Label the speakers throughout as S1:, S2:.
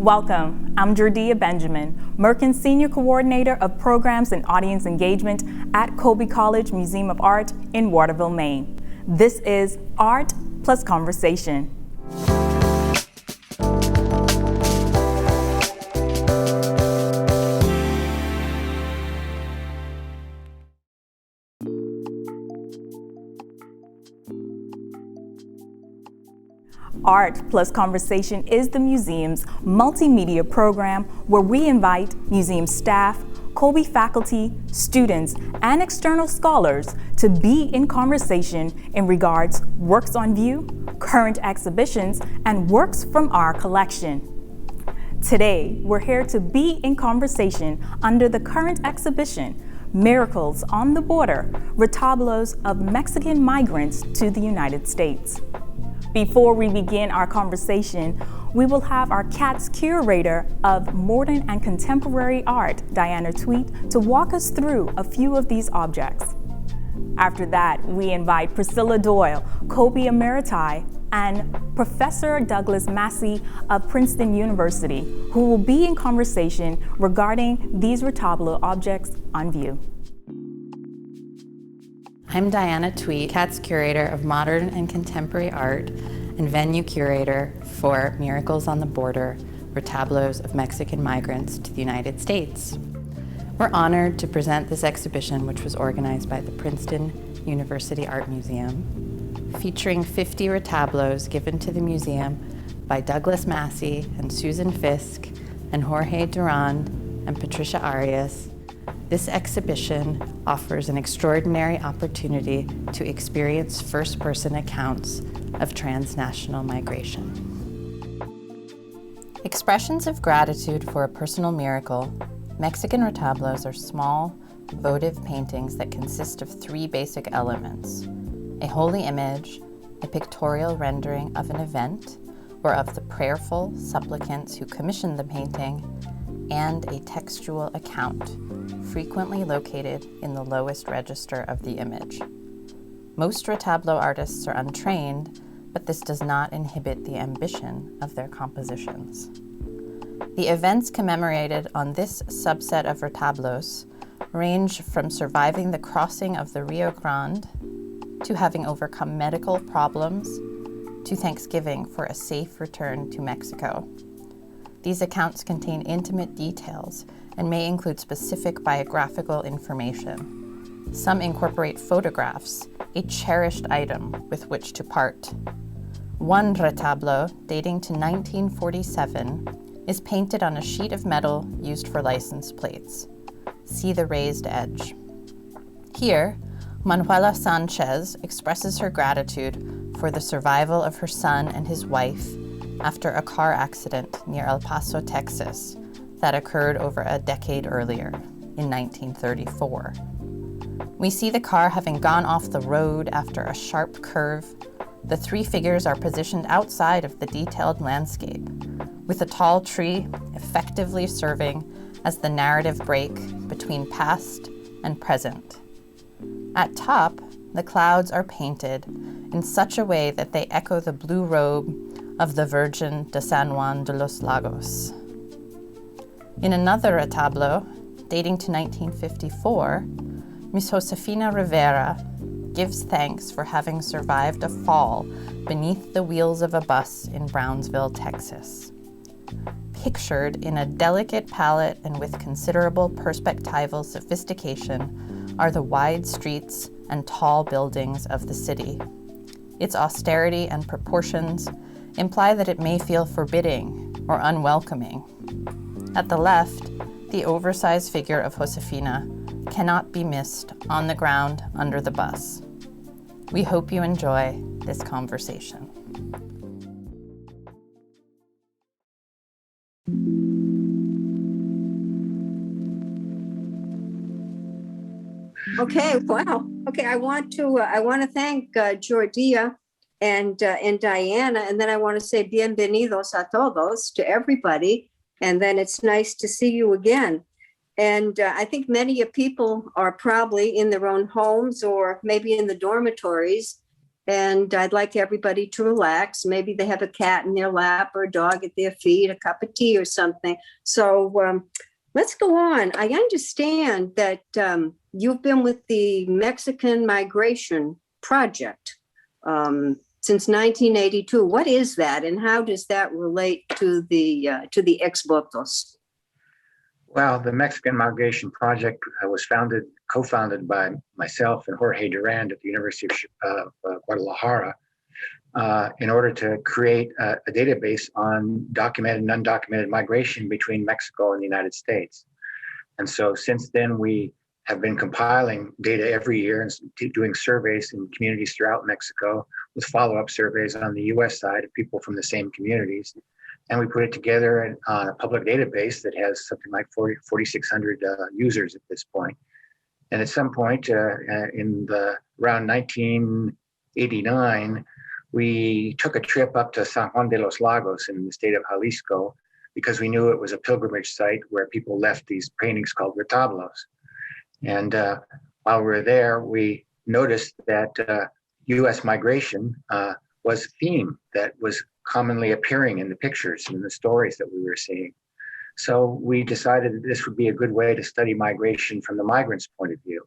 S1: Welcome, I'm Jordia Benjamin, Merkin's Senior Coordinator of Programs and Audience Engagement at Colby College Museum of Art in Waterville, Maine. This is Art+Conversation. Art+Conversation is the museum's multimedia program where we invite museum staff, Colby faculty, students, and external scholars to be in conversation in regards works on view, current exhibitions, and works from our collection. Today, we're here to be in conversation under the current exhibition, Miracles on the Border, Retablos of Mexican Migrants to the United States. Before we begin our conversation, we will have our CAT's curator of modern and contemporary art, Diana Tweet, to walk us through a few of these objects. After that, we invite Priscilla Doel, Colby Emerita, and Professor Douglas Massey of Princeton University, who will be in conversation regarding these retablo objects on view.
S2: I'm Diana Tweet, CAT's curator of modern and contemporary art and venue curator for Miracles on the Border, Retablos of Mexican Migrants to the United States. We're honored to present this exhibition, which was organized by the Princeton University Art Museum, featuring 50 retablos given to the museum by Douglas Massey and Susan Fisk and Jorge Durand and Patricia Arias. This exhibition offers an extraordinary opportunity to experience first-person accounts of transnational migration. Expressions of gratitude for a personal miracle, Mexican retablos are small, votive paintings that consist of three basic elements: a holy image, a pictorial rendering of an event or of the prayerful supplicants who commissioned the painting, and a textual account, frequently located in the lowest register of the image. Most retablo artists are untrained, but this does not inhibit the ambition of their compositions. The events commemorated on this subset of retablos range from surviving the crossing of the Rio Grande, to having overcome medical problems, to Thanksgiving for a safe return to Mexico. These accounts contain intimate details and may include specific biographical information. Some incorporate photographs, a cherished item with which to part. One retablo, dating to 1947, is painted on a sheet of metal used for license plates. See the raised edge. Here, Manuela Sanchez expresses her gratitude for the survival of her son and his wife after a car accident near El Paso, Texas, that occurred over a decade earlier, in 1934. We see the car having gone off the road after a sharp curve. The three figures are positioned outside of the detailed landscape, with a tall tree effectively serving as the narrative break between past and present. At top, the clouds are painted in such a way that they echo the blue robe of the Virgin de San Juan de los Lagos. In another retablo, dating to 1954, Miss Josefina Rivera gives thanks for having survived a fall beneath the wheels of a bus in Brownsville, Texas. Pictured in a delicate palette and with considerable perspectival sophistication are the wide streets and tall buildings of the city. Its austerity and proportions imply that it may feel forbidding or unwelcoming. At the left, the oversized figure of Josefina cannot be missed on the ground under the bus. We hope you enjoy this conversation.
S3: Okay, wow. Okay, I want to thank Jordia and Diana, and then I want to say bienvenidos a todos to everybody, and then it's nice to see you again. And I think many people are probably in their own homes or maybe in the dormitories, And I'd like everybody to relax. Maybe they have a cat in their lap or a dog at their feet, a cup of tea or something. So let's go on. I understand that you've been with the Mexican Migration Project since 1982. What is that, and how does that relate to the ex votos?
S4: Well, the Mexican Migration Project was co-founded by myself and Jorge Durand at the University of Guadalajara in order to create a database on documented and undocumented migration between Mexico and the United States. And so since then, we have been compiling data every year and doing surveys in communities throughout Mexico with follow-up surveys on the US side of people from the same communities. And we put it together on a public database that has something like 4,600 users at this point. And at some point around 1989, we took a trip up to San Juan de los Lagos in the state of Jalisco because we knew it was a pilgrimage site where people left these paintings called retablos. And while we were there, we noticed that US migration was a theme that was commonly appearing in the pictures and the stories that we were seeing. So we decided that this would be a good way to study migration from the migrants' point of view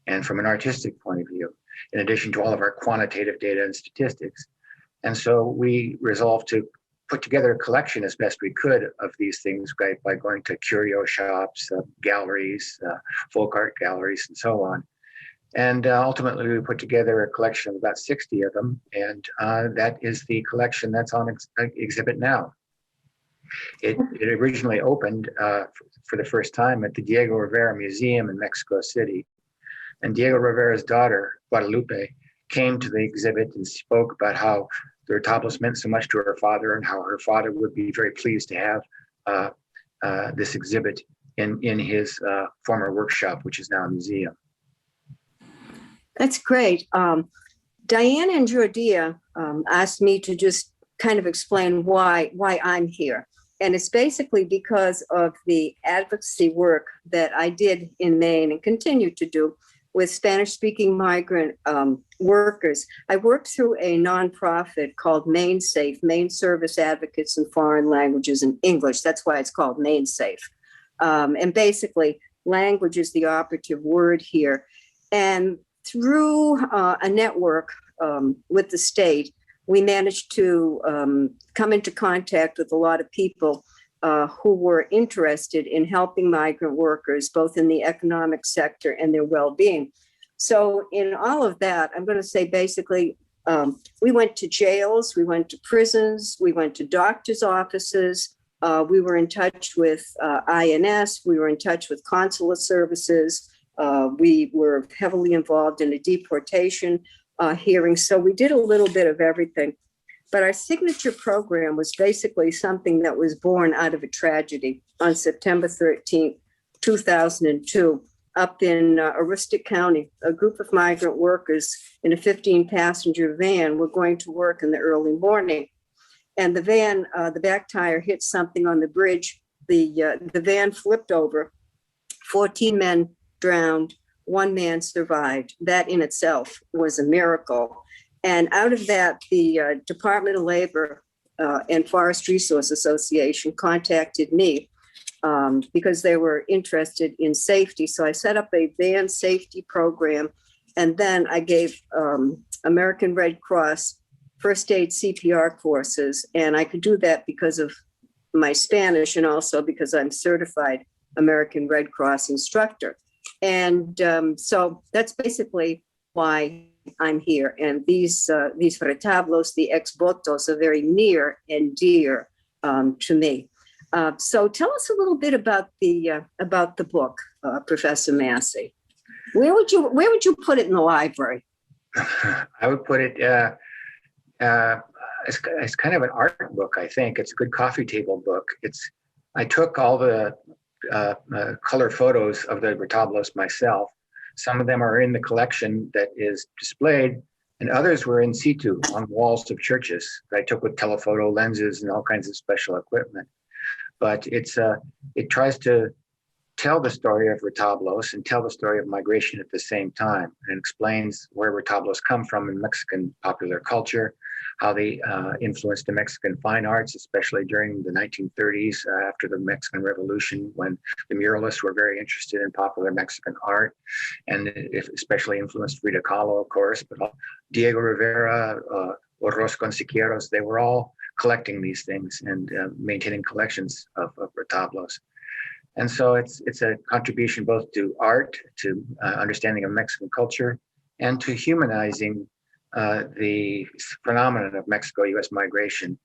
S4: and from an artistic point of view, in addition to all of our quantitative data and statistics. And so we resolved to put together a collection as best we could of these things by going to curio shops, galleries, folk art galleries, and so on. And ultimately, we put together a collection of about 60 of them, and that is the collection that's on exhibit now. It originally opened for the first time at the Diego Rivera Museum in Mexico City. And Diego Rivera's daughter, Guadalupe, came to the exhibit and spoke about how the retablos meant so much to her father and how her father would be very pleased to have this exhibit in his former workshop, which is now a museum.
S3: That's great. Diana and Jordia asked me to just kind of explain why I'm here. And it's basically because of the advocacy work that I did in Maine and continue to do with Spanish-speaking migrant workers. I worked through a nonprofit called Maine Safe, Maine Service Advocates in Foreign Languages and English. That's why it's called Maine Safe. And basically, language is the operative word here. And through a network with the state, we managed to come into contact with a lot of people who were interested in helping migrant workers, both in the economic sector and their well-being. So in all of that, I'm going to say basically, we went to jails, we went to prisons, we went to doctors' offices, we were in touch with INS, we were in touch with consulate services, we were heavily involved in a deportation hearing. So we did a little bit of everything. But our signature program was basically something that was born out of a tragedy on September 13th, 2002, up in Aroostook County. A group of migrant workers in a 15-passenger van were going to work in the early morning. And the van, the back tire hit something on the bridge. The van flipped over. 14 men drowned. 1 man survived. That in itself was a miracle. And out of that, the Department of Labor and Forest Resource Association contacted me because they were interested in safety. So I set up a van safety program. And then I gave American Red Cross first aid CPR courses. And I could do that because of my Spanish and also because I'm certified American Red Cross instructor. And so that's basically why I'm here. And these retablos, the ex votos, are very near and dear to me. So tell us a little bit about the book, Professor Massey. Where would you put it in the library?
S4: I would put it as kind of an art book. I think it's a good coffee table book. I took all the color photos of the retablos myself. Some of them are in the collection that is displayed, and others were in situ on walls of churches that I took with telephoto lenses and all kinds of special equipment. But it tries to tell the story of retablos and tell the story of migration at the same time, and explains where retablos come from in Mexican popular culture, how they influenced the Mexican fine arts, especially during the 1930s after the Mexican Revolution, when the muralists were very interested in popular Mexican art, and it especially influenced Frida Kahlo, of course, but Diego Rivera, Orros Consiquieros, they were all collecting these things and maintaining collections of retablos. And so it's a contribution both to art, to understanding of Mexican culture, and to humanizing the phenomenon of Mexico-U.S. migration.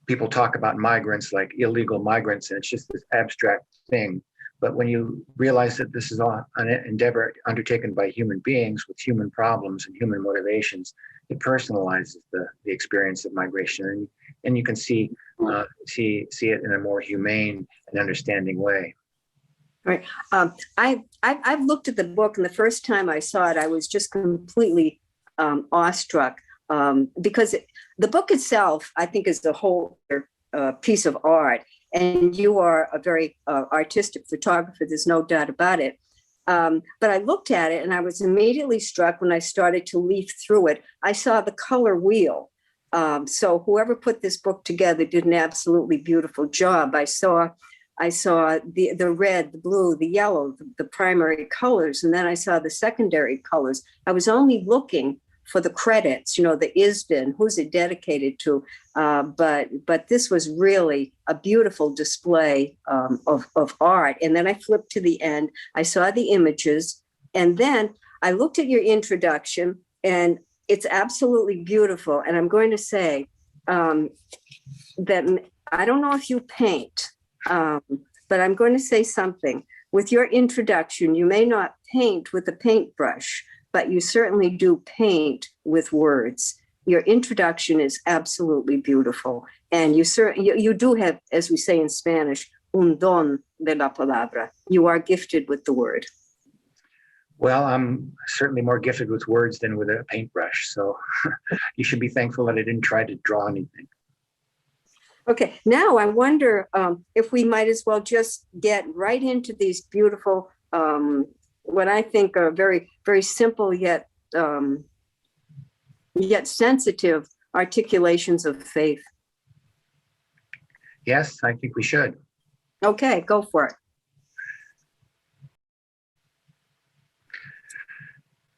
S4: People talk about migrants like illegal migrants, and it's just this abstract thing. But when you realize that this is all an endeavor undertaken by human beings with human problems and human motivations, it personalizes the experience of migration, and you can see it in a more humane and understanding way.
S3: Right. I've looked at the book, and the first time I saw it, I was just completely awestruck because the book itself, I think, is a whole piece of art. And you are a very artistic photographer. There's no doubt about it. But I looked at it, and I was immediately struck when I started to leaf through it. I saw the color wheel. So whoever put this book together did an absolutely beautiful job. I saw the red, the blue, the yellow, the primary colors, and then I saw the secondary colors. I was only looking for the credits, the ISBN, who's it dedicated to, but this was really a beautiful display of art. And then I flipped to the end, I saw the images, and then I looked at your introduction, and it's absolutely beautiful. And I'm going to say that I don't know if you paint, but I'm going to say something. With your introduction, you may not paint with a paintbrush, but you certainly do paint with words. Your introduction is absolutely beautiful. And you do have, as we say in Spanish, un don de la palabra. You are gifted with the word.
S4: Well, I'm certainly more gifted with words than with a paintbrush. So you should be thankful that I didn't try to draw anything.
S3: Okay, now I wonder if we might as well just get right into these beautiful, what I think are very, very simple yet sensitive articulations of faith.
S4: Yes, I think we should.
S3: Okay, go for it.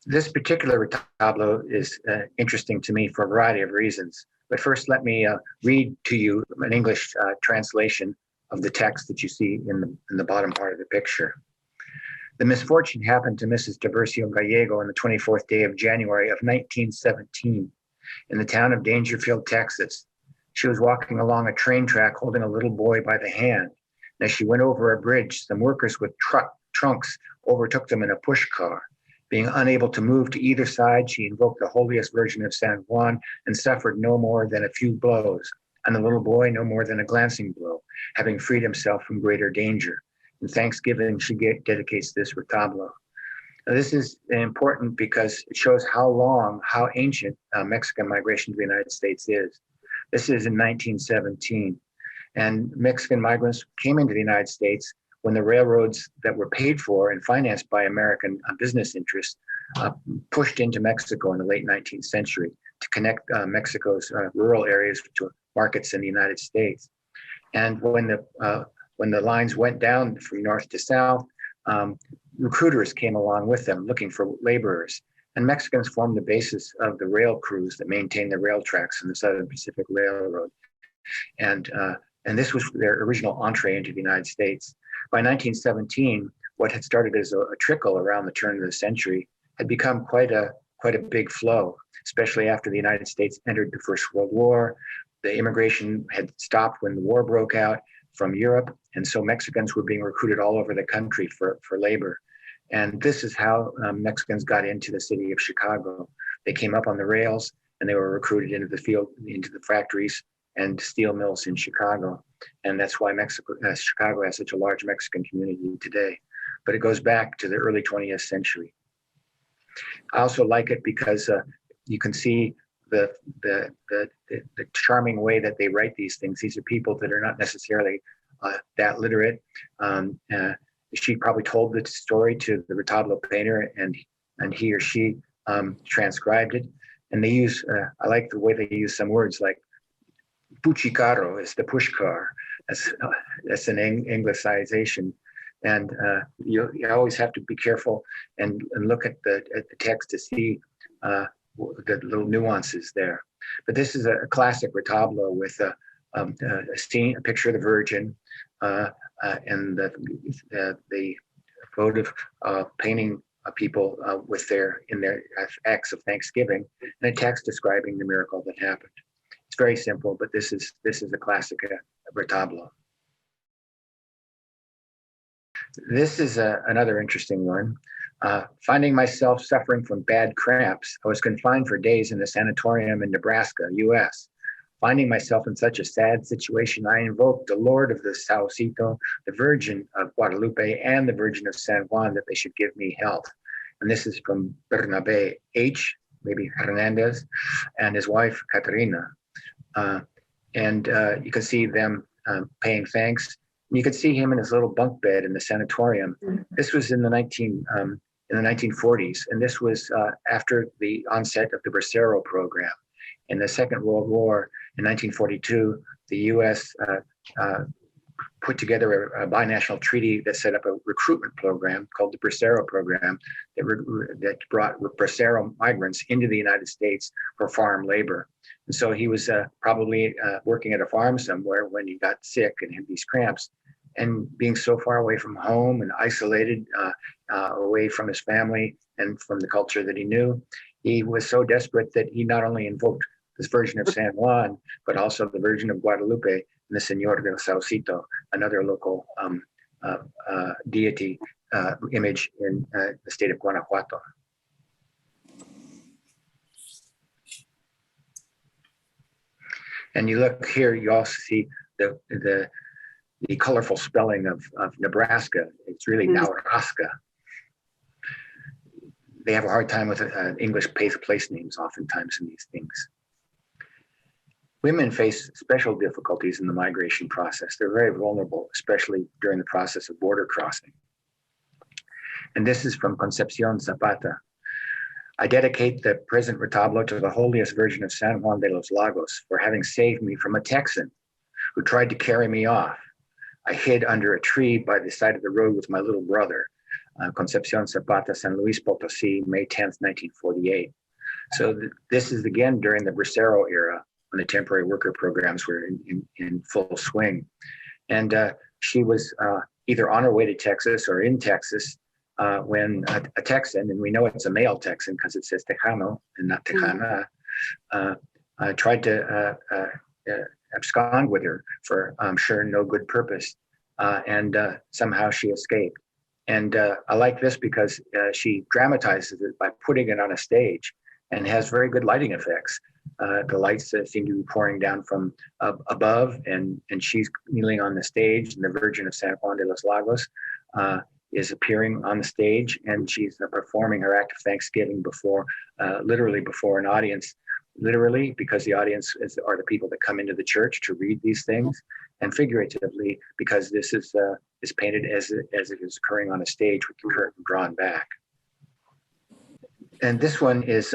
S4: This particular retablo is interesting to me for a variety of reasons. But first, let me read to you an English translation of the text that you see in the bottom part of the picture. The misfortune happened to Mrs. Tiburcio Gallego on the 24th day of January of 1917 in the town of Dangerfield, Texas. She was walking along a train track holding a little boy by the hand. As she went over a bridge, some workers with trunks overtook them in a push car. Being unable to move to either side, she invoked the holiest Virgin of San Juan and suffered no more than a few blows, and the little boy no more than a glancing blow, having freed himself from greater danger. In thanksgiving, she dedicates this retablo. Now, this is important because it shows how ancient Mexican migration to the United States is. This is in 1917, and Mexican migrants came into the United States when the railroads that were paid for and financed by American business interests pushed into Mexico in the late 19th century to connect Mexico's rural areas to markets in the United States. And when the lines went down from north to south, recruiters came along with them looking for laborers. And Mexicans formed the basis of the rail crews that maintained the rail tracks in the Southern Pacific Railroad. And this was their original entree into the United States. By 1917, what had started as a trickle around the turn of the century had become quite a big flow, especially after the United States entered the First World War. The immigration had stopped when the war broke out from Europe, and so Mexicans were being recruited all over the country for labor. And this is how Mexicans got into the city of Chicago. They came up on the rails, and they were recruited into the field, into the factories and steel mills in Chicago. And that's why Chicago has such a large Mexican community today. But it goes back to the early 20th century. I also like it because you can see the charming way that they write these things. These are people that are not necessarily that literate, she probably told the story to the retablo painter, and he or she transcribed it. And they use, I like the way they use some words like puchicaro is the push car. That's an anglicization. And you always have to be careful and look at the text to see the little nuances there. But this is a classic retablo with a scene, a picture of the Virgin, and the votive painting people with in their acts of thanksgiving, and a text describing the miracle that happened. It's very simple, but this is a classic retablo. This is another interesting one. Finding myself suffering from bad cramps, I was confined for days in a sanatorium in Nebraska, U.S. Finding myself in such a sad situation, I invoked the Lord of the Saucito, the Virgin of Guadalupe, and the Virgin of San Juan that they should give me health. And this is from Bernabe H., maybe Hernandez, and his wife, Caterina. And you can see them paying thanks. And you can see him in his little bunk bed in the sanatorium. This was in the 1940s, and this was after the onset of the Bracero program. In the Second World War, in 1942, the U.S. Put together a binational treaty that set up a recruitment program called the Bracero program that brought Bracero migrants into the United States for farm labor. And so he was probably working at a farm somewhere when he got sick and had these cramps. And being so far away from home and isolated, away from his family and from the culture that he knew, he was so desperate that he not only invoked this Virgin of San Juan, but also the Virgin of Guadalupe and the Señor del Saucito, another local deity image in the state of Guanajuato. And you look here, you also see the colorful spelling of Nebraska. It's really Nebraska. They have a hard time with English place names oftentimes in these things. Women face special difficulties in the migration process. They're very vulnerable, especially during the process of border crossing. And this is from Concepcion Zapata. I dedicate the present retablo to the holiest Virgin of San Juan de los Lagos for having saved me from a Texan who tried to carry me off. I hid under a tree by the side of the road with my little brother, Concepcion Zapata, San Luis Potosí, May 10th, 1948. So this is again during the Bracero era, when the temporary worker programs were in full swing. And she was either on her way to Texas or in Texas when a Texan, and we know it's a male Texan because it says Tejano and not Tejana, tried to abscond with her for, I'm sure, no good purpose. And somehow she escaped. And I like this because she dramatizes it by putting it on a stage and has very good lighting effects. The lights seem to be pouring down from above, and she's kneeling on the stage, and the Virgin of San Juan de los Lagos is appearing on the stage, and she's performing her act of thanksgiving before, literally before an audience, literally because the audience are the people that come into the church to read these things, and figuratively because this is painted as it is occurring on a stage with the curtain drawn back. And this one is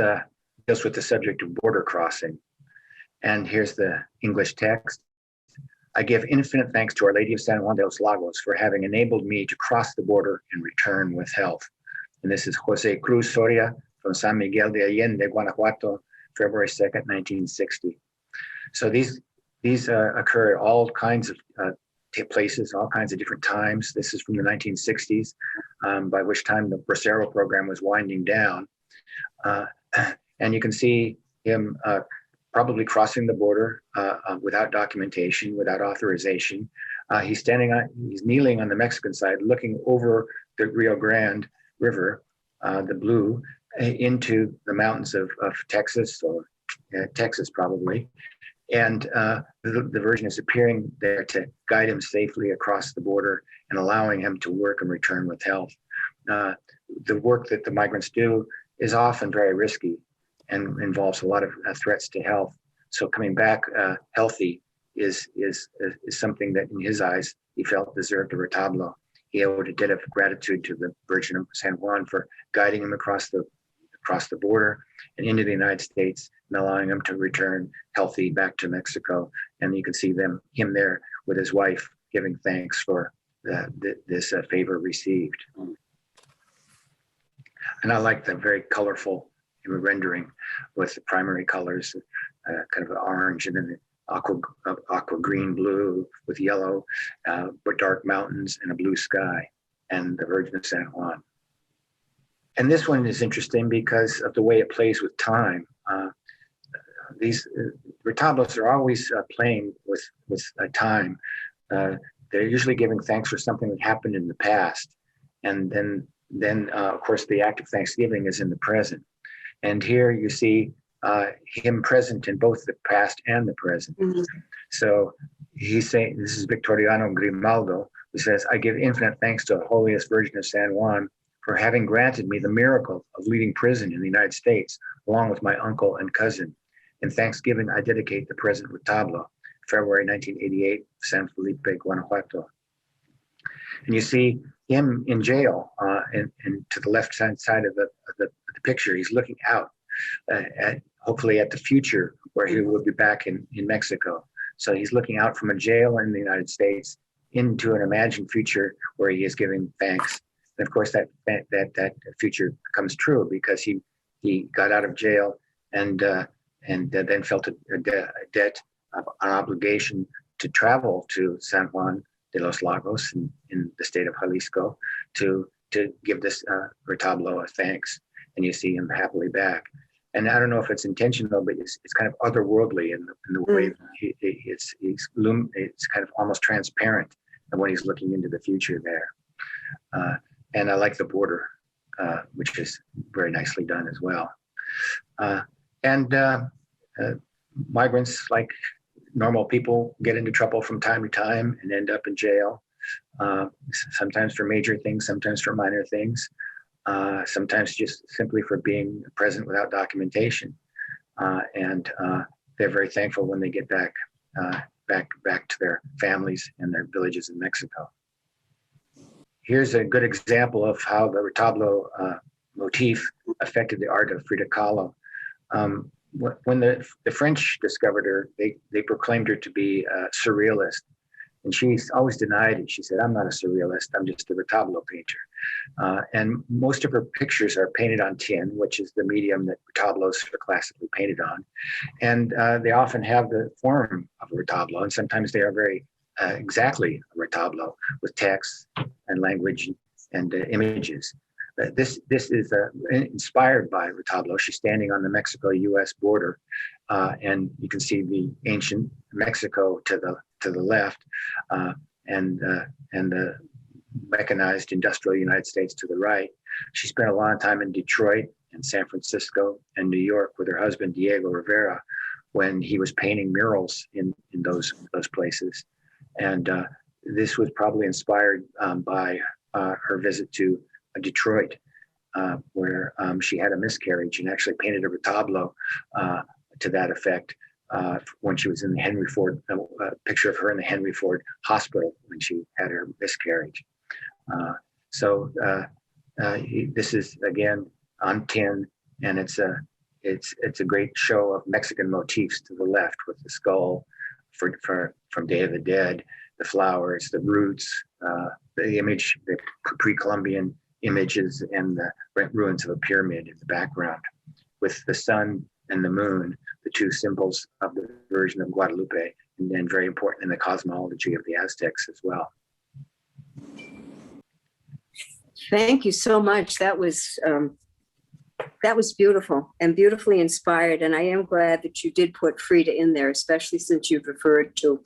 S4: deals with the subject of border crossing. And here's the English text. I give infinite thanks to Our Lady of San Juan de los Lagos for having enabled me to cross the border and return with health. And this is Jose Cruz Soria from San Miguel de Allende, Guanajuato, February 2nd, 1960. So these occur at all kinds of places, all kinds of different times. This is from the 1960s, by which time the Bracero program was winding down. And you can see him probably crossing the border without documentation, without authorization. He's kneeling on the Mexican side, looking over the Rio Grande River, the blue, into the mountains of Texas, or Texas probably. And the Virgin is appearing there to guide him safely across the border and allowing him to work and return with health. The work that the migrants do is often very risky and involves a lot of threats to health. So coming back healthy is something that in his eyes he felt deserved a retablo. he owed a debt of gratitude to the Virgin of San Juan for guiding him across the border and into the United States and allowing him to return healthy back to Mexico. And you can see him there with his wife giving thanks for this favor received. And I like the very colorful rendering with the primary colors, kind of an orange and then aqua green blue with yellow, but dark mountains and a blue sky, and the Virgin of San Juan. And this one is interesting because of the way it plays with time. These retablos are always playing with time. They're usually giving thanks for something that happened in the past. And then of course, the act of Thanksgiving is in the present. And here you see him present in both the past and the present. Mm-hmm. So he's saying, this is Victoriano Grimaldo, who says, I give infinite thanks to the holiest Virgin of San Juan for having granted me the miracle of leading prison in the United States, along with my uncle and cousin. In Thanksgiving, I dedicate the present retablo, February 1988, San Felipe, Guanajuato. And you see him in jail, and to the left side of the picture, he's looking out hopefully at the future where he will be back in Mexico. So he's looking out from a jail in the United States into an imagined future where he is giving thanks. And of course, that future comes true because he got out of jail and then felt a debt, an obligation to travel to San Juan de los Lagos in the state of Jalisco to give this retablo of thanks. And you see him happily back. And I don't know if it's intentional, but it's kind of otherworldly in the way it's kind of almost transparent when he's looking into the future there. And I like the border, which is very nicely done as well. Migrants, like normal people, get into trouble from time to time and end up in jail, sometimes for major things, sometimes for minor things, sometimes just simply for being present without documentation. And they're very thankful when they get back to their families and their villages in Mexico. Here's a good example of how the retablo motif affected the art of Frida Kahlo. When the French discovered her, they proclaimed her to be a surrealist. And she's always denied it. She said, I'm not a surrealist, I'm just a retablo painter. And most of her pictures are painted on tin, which is the medium that retablos are classically painted on. And they often have the form of a retablo, and sometimes they are very exactly a retablo with text and language and images. This is inspired by retablo. She's standing on the Mexico-U.S. border, and you can see the ancient Mexico to the left, and the mechanized industrial United States to the right. She spent a long time in Detroit and San Francisco and New York with her husband Diego Rivera when he was painting murals in those places. And this was probably inspired by her visit to Detroit, where she had a miscarriage and actually painted a retablo to that effect when she was in the Henry Ford, a picture of her in the Henry Ford Hospital when she had her miscarriage. So this is again on tin, and it's a great show of Mexican motifs to the left with the skull from Day of the Dead, the flowers, the roots, the image, the pre-Columbian images, and the ruins of a pyramid in the background, with the sun and the moon, the two symbols of the Virgin of Guadalupe, and then very important in the cosmology of the Aztecs as well.
S3: Thank you so much. That was beautiful and beautifully inspired. And I am glad that you did put Frida in there, especially since you've referred to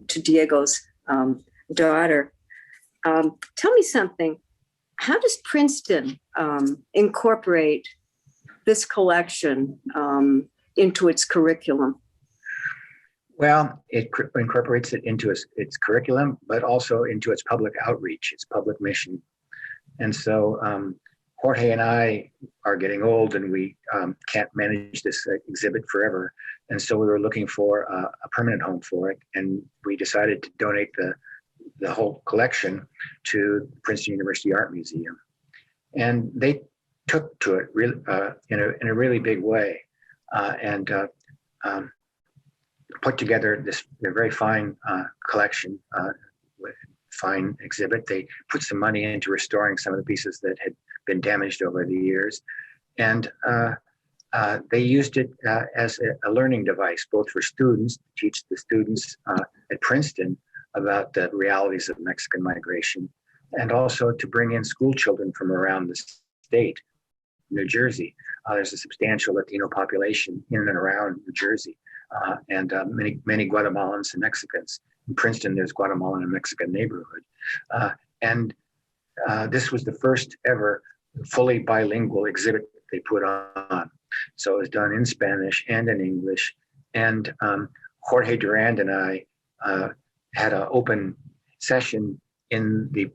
S3: Diego's daughter. Tell me something. How does Princeton incorporate this collection into its curriculum?
S4: Well, it incorporates it into its curriculum, but also into its public outreach, its public mission. And so Jorge and I are getting old, and we can't manage this exhibit forever. And so we were looking for a permanent home for it. And we decided to donate the whole collection to Princeton University Art Museum. And they took to it really, in a really big way, and put together this very fine collection, with fine exhibit. They put some money into restoring some of the pieces that had been damaged over the years, and they used it as a learning device, both for students, to teach the students at Princeton about the realities of Mexican migration, and also to bring in school children from around the state. New Jersey, there's a substantial Latino population in and around New Jersey, and many Guatemalans and Mexicans. In Princeton, there's Guatemalan and Mexican neighborhood, and this was the first ever fully bilingual exhibit they put on. So it was done in Spanish and in English, and Jorge Durand and I had an open session in the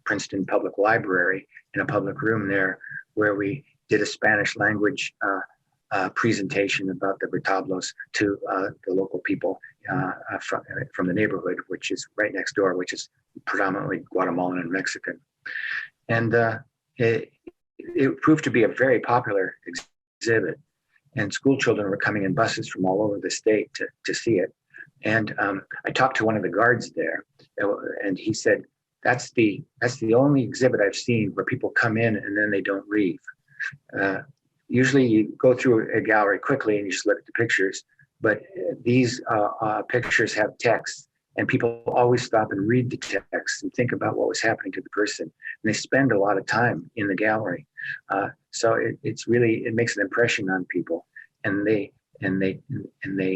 S4: Princeton Public Library, in a public room there, where we did a Spanish language presentation about the retablos to the local people from the neighborhood, which is right next door, which is predominantly Guatemalan and Mexican. And it proved to be a very popular exhibit, and school children were coming in buses from all over the state to see it. And I talked to one of the guards there, and he said, that's the only exhibit I've seen where people come in and then they don't leave. Usually you go through a gallery quickly and you just look at the pictures, but these pictures have text, and people always stop and read the text and think about what was happening to the person. And they spend a lot of time in the gallery. So it makes an impression on people, and they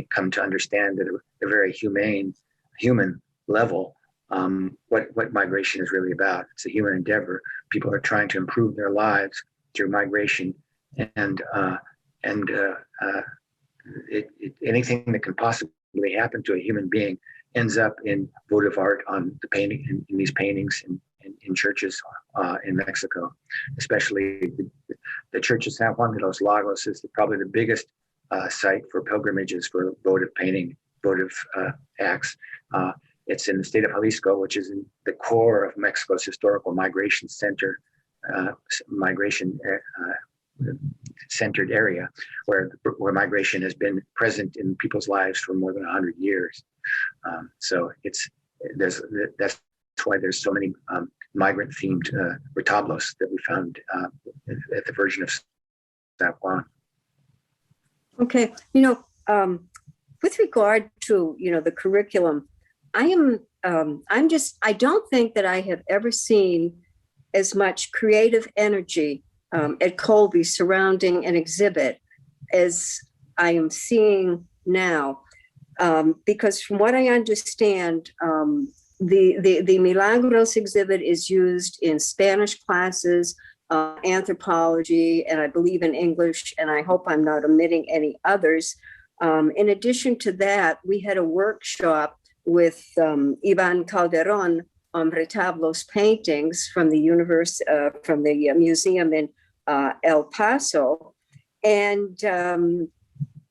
S4: come to understand at a very human level what migration is really about. It's a human endeavor. People are trying to improve their lives through migration, and anything that can possibly happen to a human being ends up in votive art on the painting, in these paintings in churches in Mexico. Especially the Church of San Juan de los Lagos is probably the biggest site for pilgrimages for votive painting, votive acts. It's in the state of Jalisco, which is in the core of Mexico's historical migration center, centered area, where migration has been present in people's lives for more than 100 years. So that's why there's so many migrant-themed retablos that we found at the Virgin of San Juan.
S3: Okay, with regard to the curriculum, I don't think that I have ever seen as much creative energy at Colby surrounding an exhibit as I am seeing now, because from what I understand, the Milagros exhibit is used in Spanish classes, anthropology, and I believe in English, and I hope I'm not omitting any others. In addition to that, we had a workshop with Ivan Calderon on Retablos paintings from the museum in El Paso. And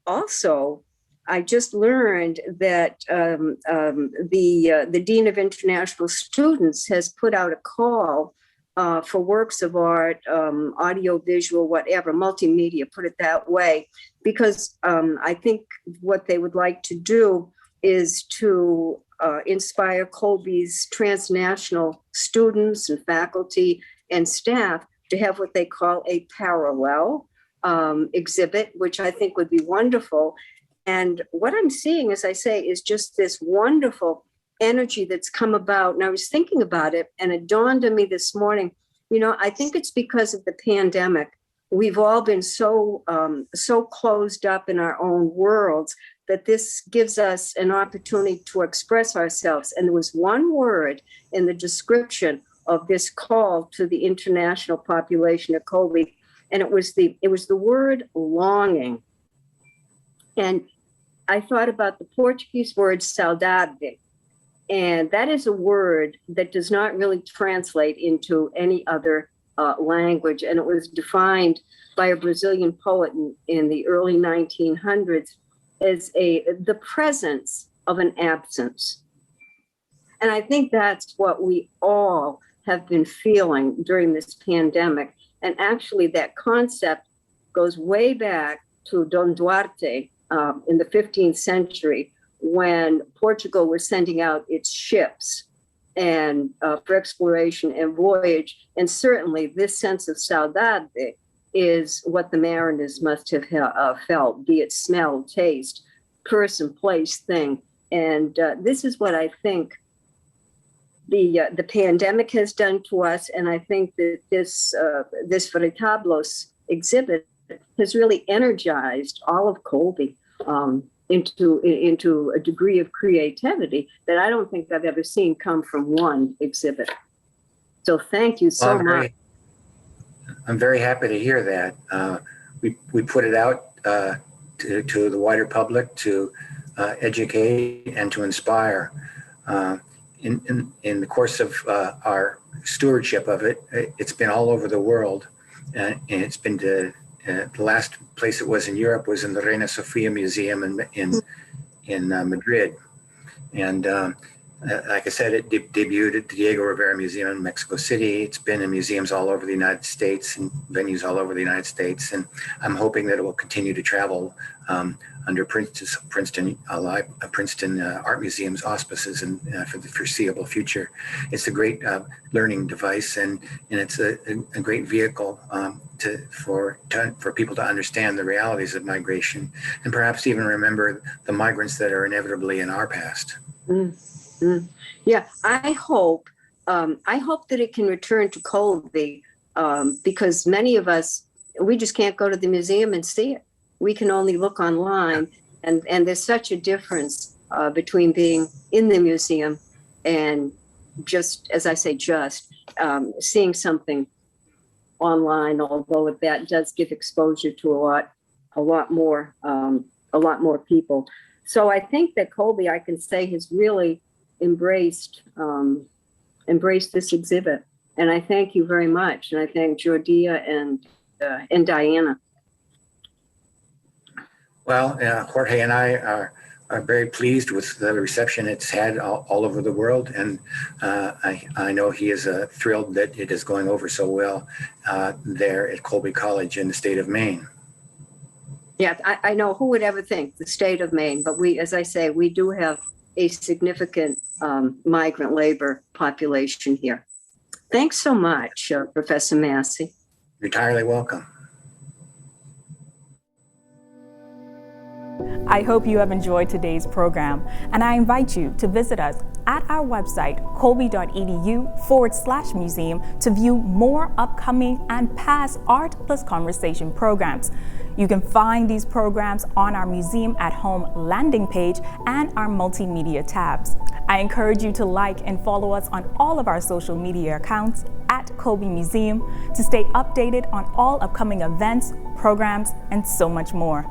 S3: also, I just learned that the Dean of International Students has put out a call for works of art, audio, visual, whatever, multimedia, put it that way, because I think what they would like to do is to inspire Colby's transnational students and faculty and staff to have what they call a parallel exhibit, which I think would be wonderful. And what I'm seeing, as I say, is just this wonderful energy that's come about. And I was thinking about it, and it dawned on me this morning, I think it's because of the pandemic. We've all been so closed up in our own worlds that this gives us an opportunity to express ourselves. And there was one word in the description of this call to the international population of Colby, and it was the word longing. And I thought about the Portuguese word saudade, and that is a word that does not really translate into any other language. And it was defined by a Brazilian poet in the early 1900s as the presence of an absence. And I think that's what we all have been feeling during this pandemic. And actually, that concept goes way back to Don Duarte in the 15th century, when Portugal was sending out its ships and for exploration and voyage. And certainly this sense of saudade is what the mariners must have felt, be it smell, taste, person, place, thing. And this is what I think the pandemic has done to us. And I think that this Retablos exhibit has really energized all of Colby into a degree of creativity that I don't think I've ever seen come from one exhibit. So thank you so much.
S4: I'm very happy to hear that. We put it out to the wider public to educate and to inspire. In the course of our stewardship of it, it's been all over the world, and it's been to the last place it was in Europe was in the Reina Sofia Museum in Madrid. And like I said, it debuted at the Diego Rivera Museum in Mexico City. It's been in museums all over the United States and venues all over the United States. And I'm hoping that it will continue to travel under Princeton Art Museum's auspices and for the foreseeable future. It's a great learning device, and it's a great vehicle for people to understand the realities of migration and perhaps even remember the migrants that are inevitably in our past.
S3: Mm-hmm. Yeah, I hope that it can return to Colby because many of us, we just can't go to the museum and see it. We can only look online, and there's such a difference between being in the museum and just, as I say, seeing something online. Although that does give exposure to a lot more people. So I think that Colby, I can say, has really embraced this exhibit, and I thank you very much, and I thank Jordia and Diana.
S4: Well, Jorge and I are very pleased with the reception it's had all over the world, and I know he is thrilled that it is going over so well there at Colby College in the state of Maine.
S3: Yeah, I know, who would ever think the state of Maine, but we, as I say, we do have a significant migrant labor population here. Thanks so much, Professor Massey.
S4: You're entirely welcome.
S1: I hope you have enjoyed today's program, and I invite you to visit us at our website, colby.edu/museum, to view more upcoming and past Art+Conversation programs. You can find these programs on our Museum at Home landing page and our multimedia tabs. I encourage you to like and follow us on all of our social media accounts at Colby Museum to stay updated on all upcoming events, programs, and so much more.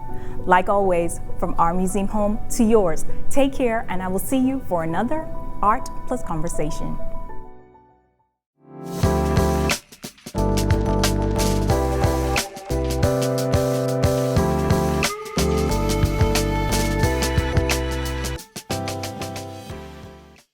S1: Like always, from our museum home to yours, take care, and I will see you for another Art+Conversation.